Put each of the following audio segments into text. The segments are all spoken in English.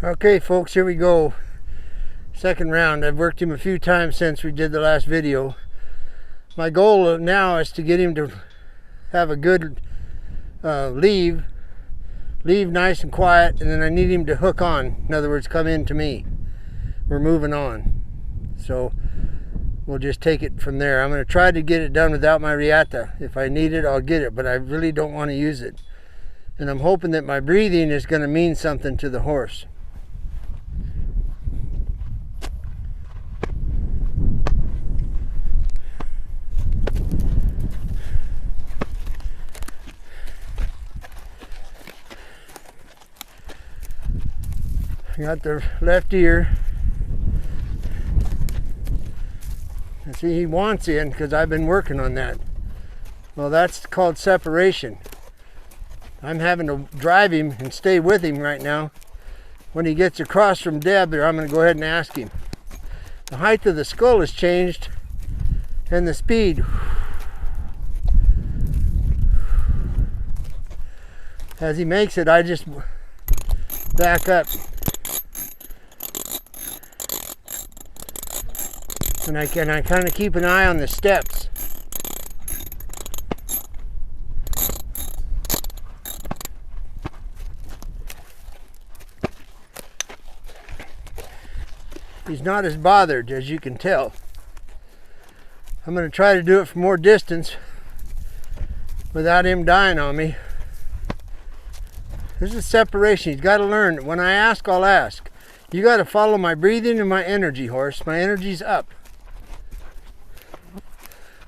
Okay folks, here we go. Second round. I've worked him a few times since we did the last video. My goal now is to get him to have a good leave nice and quiet, and then I need him to hook on. In other words, come in to me. We're moving on. So we'll just take it from there. I'm going to try to get it done without my riata. If I need it, I'll get it, but I really don't want to use it. And I'm hoping that my breathing is going to mean something to the horse. I got the left ear. And see, he wants in because I've been working on that. Well, that's called separation. I'm having to drive him and stay with him right now. When he gets across from Deb there, I'm going to go ahead and ask him. The height of the skull has changed and the speed. As he makes it, I just back up. And I kind of keep an eye on the steps. He's not as bothered, as you can tell. I'm going to try to do it from more distance without him dying on me. This is separation. He's got to learn that when I ask, I'll ask. You got to follow my breathing and my energy, horse. My energy's up.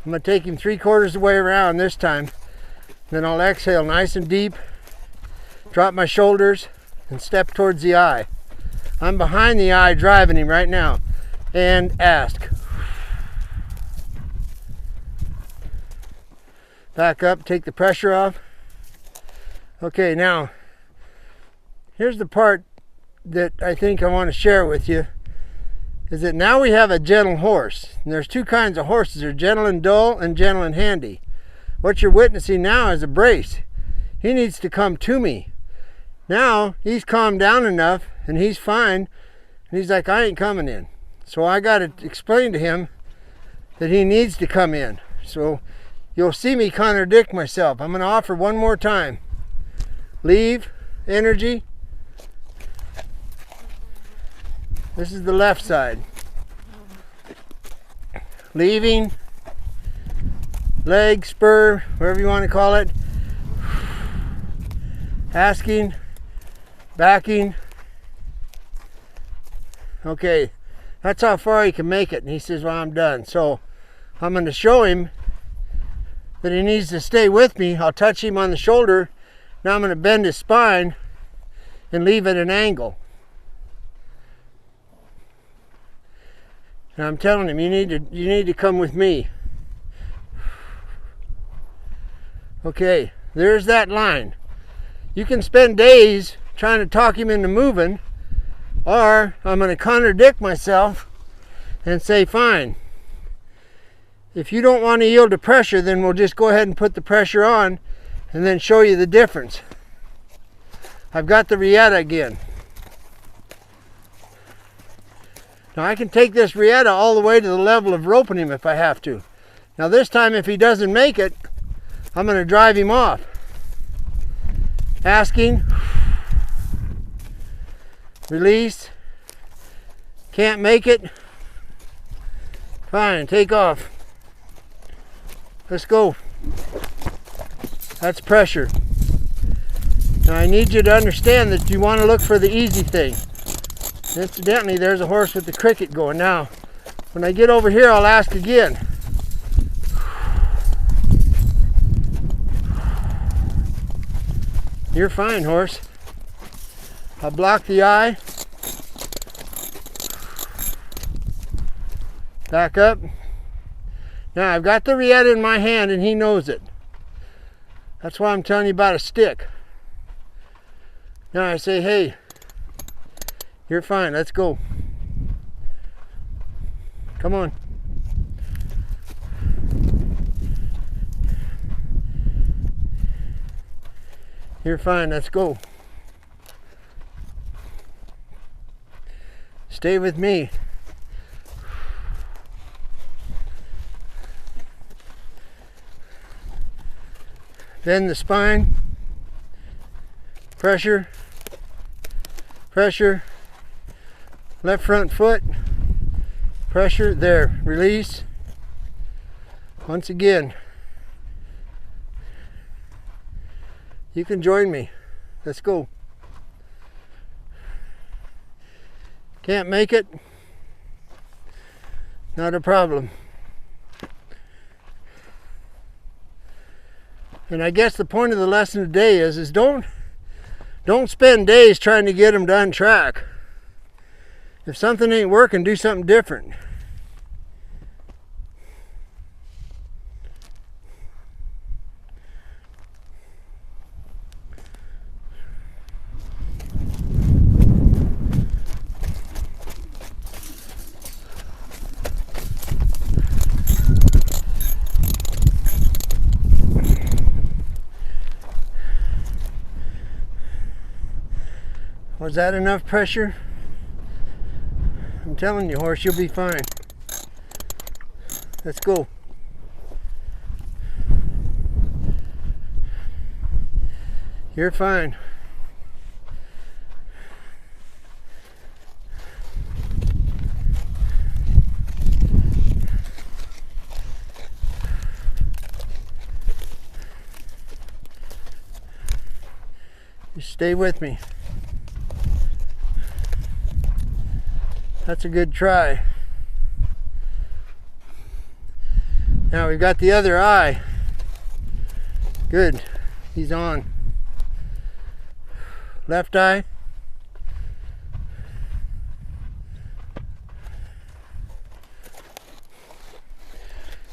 I'm going to take him 3/4 of the way around this time. Then I'll exhale nice and deep, drop my shoulders, and step towards the eye. I'm behind the eye driving him right now. And ask. Back up, take the pressure off. Okay, now, here's the part that I think I want to share with you. Is that now we have a gentle horse. And there's two kinds of horses. There's gentle and dull and gentle and handy. What you're witnessing now is a brace. He needs to come to me. Now he's calmed down enough and he's fine. And he's like, I ain't coming in. So I got to explain to him that he needs to come in. So you'll see me contradict myself. I'm going to offer one more time. Leave, energy. This is the left side. Leaving, leg, spur, whatever you want to call it. Asking, backing. Okay, that's how far he can make it. And he says, well, I'm done. So I'm going to show him that he needs to stay with me. I'll touch him on the shoulder. Now I'm going to bend his spine and leave at an angle. And I'm telling him, you need to come with me. Okay, there's that line. You can spend days trying to talk him into moving, or I'm going to contradict myself and say, fine. If you don't want to yield to pressure, then we'll just go ahead and put the pressure on and then show you the difference. I've got the riata again. Now I can take this riata all the way to the level of roping him if I have to. Now this time if he doesn't make it, I'm going to drive him off. Asking. Release. Can't make it. Fine, take off. Let's go. That's pressure. Now I need you to understand that you want to look for the easy thing. Incidentally, there's a horse with the cricket going. Now, when I get over here, I'll ask again. You're fine, horse. I'll block the eye. Back up. Now, I've got the riata in my hand, and he knows it. That's why I'm telling you about a stick. Now I say, hey, you're fine, let's go. Come on. You're fine, let's go. Stay with me. Bend the spine. Pressure. Pressure. Left front foot. Pressure. There. Release. Once again. You can join me. Let's go. Can't make it? Not a problem. And I guess the point of the lesson today is don't spend days trying to get them to untrack. If something ain't working, do something different. Was that enough pressure? I'm telling you, horse, you'll be fine. Let's go. You're fine. Just stay with me. That's a good try. Now we've got the other eye. Good. He's on. Left eye.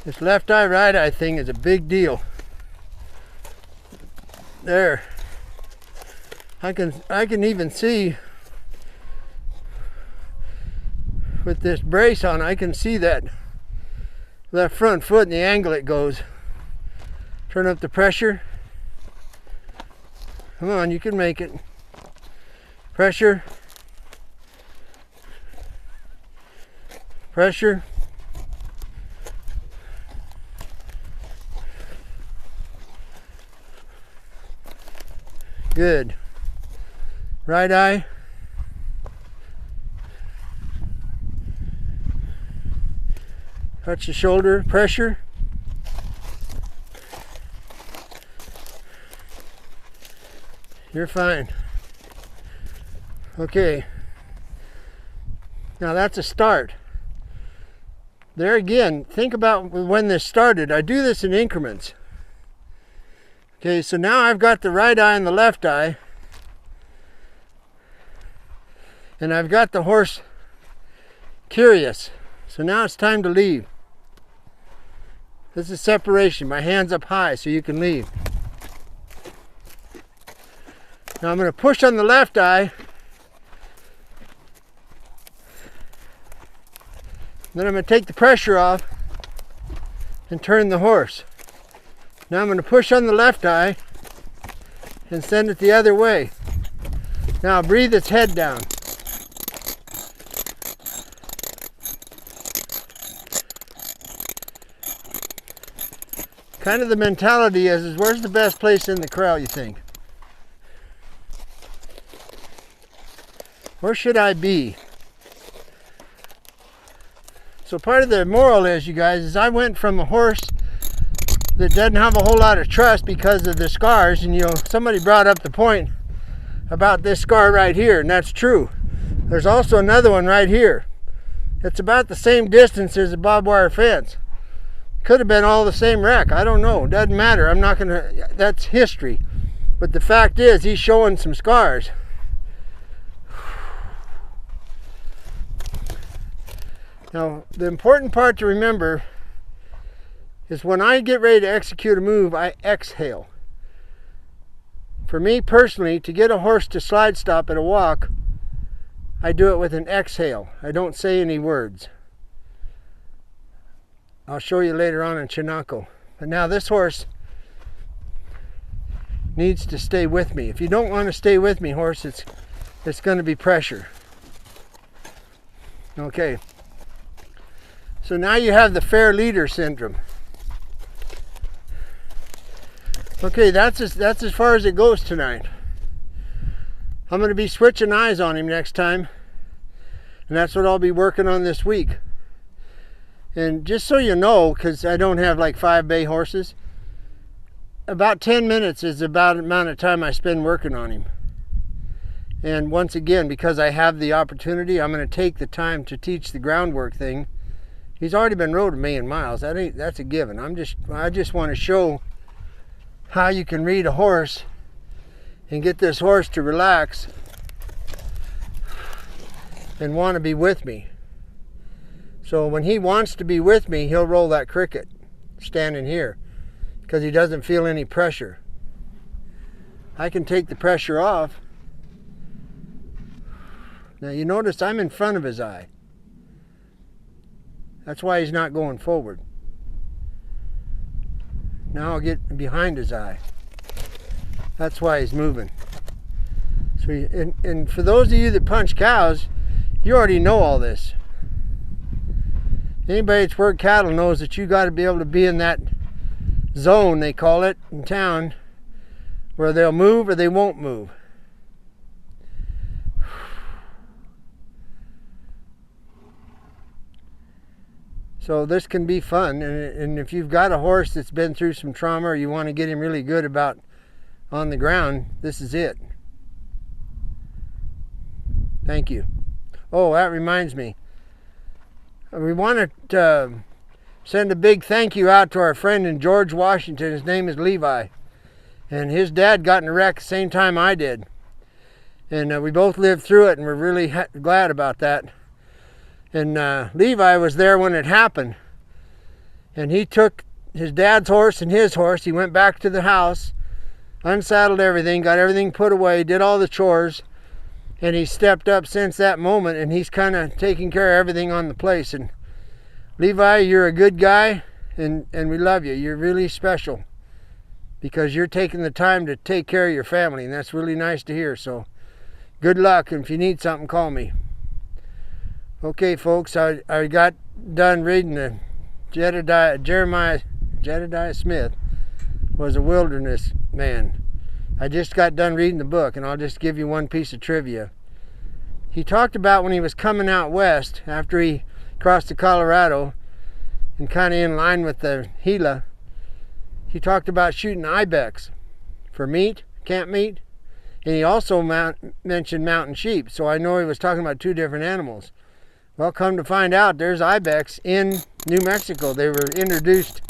This left eye, right eye thing is a big deal. There. I can even see with this brace on, I can see that left front foot and the angle it goes. Turn up the pressure. Come on, you can make it. Pressure. Pressure. Good. Right eye. Touch the shoulder, pressure. You're fine. Okay. Now that's a start. There again, think about when this started. I do this in increments. Okay, so now I've got the right eye and the left eye. And I've got the horse curious. So now it's time to leave. This is separation. My hand's up high so you can leave. Now I'm going to push on the left eye. Then I'm going to take the pressure off and turn the horse. Now I'm going to push on the left eye and send it the other way. Now breathe its head down. Kind of the mentality is where's the best place in the corral, you think? Where should I be? So part of the moral is, you guys, is I went from a horse that doesn't have a whole lot of trust because of the scars, and somebody brought up the point about this scar right here, and that's true. There's also another one right here. It's about the same distance as a barbed wire fence. Could have been all the same wreck. I don't know. Doesn't matter. I'm not gonna. That's history. But the fact is, he's showing some scars. Now, the important part to remember is when I get ready to execute a move, I exhale. For me personally, to get a horse to slide stop at a walk, I do it with an exhale. I don't say any words. I'll show you later on in Chinaco. But now this horse needs to stay with me. If you don't want to stay with me, horse, it's going to be pressure. Okay. So now you have the fair leader syndrome. Okay, that's as far as it goes tonight. I'm going to be switching eyes on him next time. And that's what I'll be working on this week. And just so you know, because I don't have like 5 bay horses, about 10 minutes is about the amount of time I spend working on him. And once again, because I have the opportunity, I'm going to take the time to teach the groundwork thing. He's already been rode 1,000,000 miles. That's a given. I just want to show how you can read a horse and get this horse to relax and want to be with me. So when he wants to be with me, he'll roll that cricket standing here because he doesn't feel any pressure. I can take the pressure off. Now you notice I'm in front of his eye. That's why he's not going forward. Now I'll get behind his eye. That's why he's moving. So and for those of you that punch cows, you already know all this. Anybody that's worked cattle knows that you got to be able to be in that zone, they call it in town, where they'll move or they won't move. So this can be fun, and if you've got a horse that's been through some trauma or you want to get him really good about on the ground, this is it. Thank you. Oh, that reminds me. We want to send a big thank you out to our friend in George, Washington. His name is Levi. And his dad got in a wreck the same time I did. And we both lived through it, and we're really glad about that. And Levi was there when it happened. And he took his dad's horse and his horse. He went back to the house, unsaddled everything, got everything put away, did all the chores. And he's stepped up since that moment, and he's kind of taking care of everything on the place. And Levi, you're a good guy, and we love you. You're really special because you're taking the time to take care of your family, and that's really nice to hear. So good luck, and if you need something, call me. Okay, folks, I got done reading the Jedediah Smith was a wilderness man. I just got done reading the book, and I'll just give you one piece of trivia. He talked about when he was coming out west, after he crossed the Colorado, and kind of in line with the Gila, he talked about shooting ibex for meat, camp meat, and he also mentioned mountain sheep, so I know he was talking about 2 different animals. Well, come to find out, there's ibex in New Mexico. They were introduced,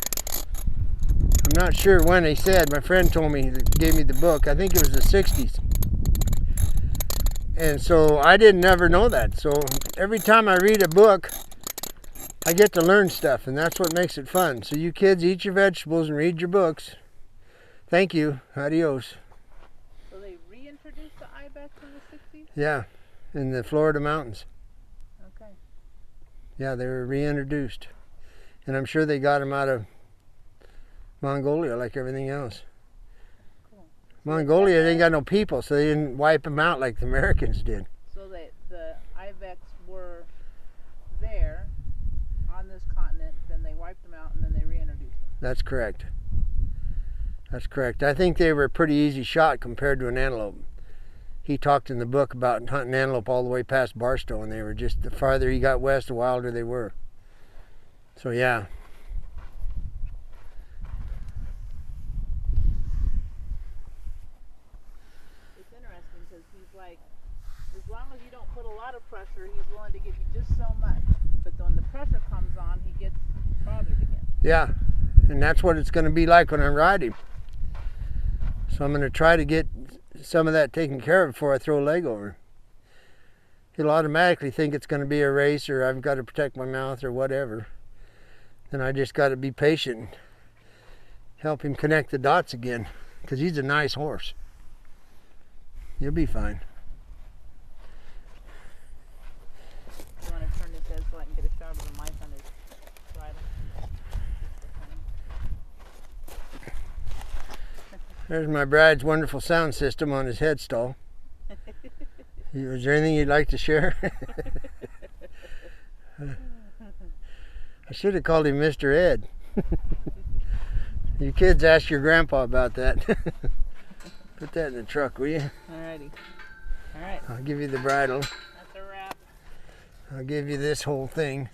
I'm not sure when they said. My friend told me, gave me the book. I think it was the 60s. And so I didn't ever know that. So every time I read a book, I get to learn stuff, and that's what makes it fun. So you kids, eat your vegetables and read your books. Thank you. Adios. So they reintroduced the ibex in the 60s? Yeah, in the Florida mountains. Okay. Yeah, they were reintroduced. And I'm sure they got them out of Mongolia like everything else. Cool. Mongolia, they ain't got no people, so they didn't wipe them out like the Americans did. So the ibex were there on this continent, then they wiped them out, and then they reintroduced them. That's correct. That's correct. I think they were a pretty easy shot compared to an antelope. He talked in the book about hunting antelope all the way past Barstow, and they were just, the farther he got west, the wilder they were. So yeah. It's interesting because he's like, as long as you don't put a lot of pressure, he's willing to give you just so much. But when the pressure comes on, he gets bothered again. Yeah, and that's what it's going to be like when I ride him. So I'm going to try to get some of that taken care of before I throw a leg over. He'll automatically think it's going to be a race, or I've got to protect my mouth or whatever. Then I just got to be patient, help him connect the dots again, because he's a nice horse. You'll be fine. You want to turn this head so I can get a shot of the mice on his bridle? There's my bride's wonderful sound system on his headstall. Is there anything you'd like to share? I should have called him Mr. Ed. You kids ask your grandpa about that. Put that in the truck, will you? Alrighty. Alright. I'll give you the bridle. That's a wrap. I'll give you this whole thing.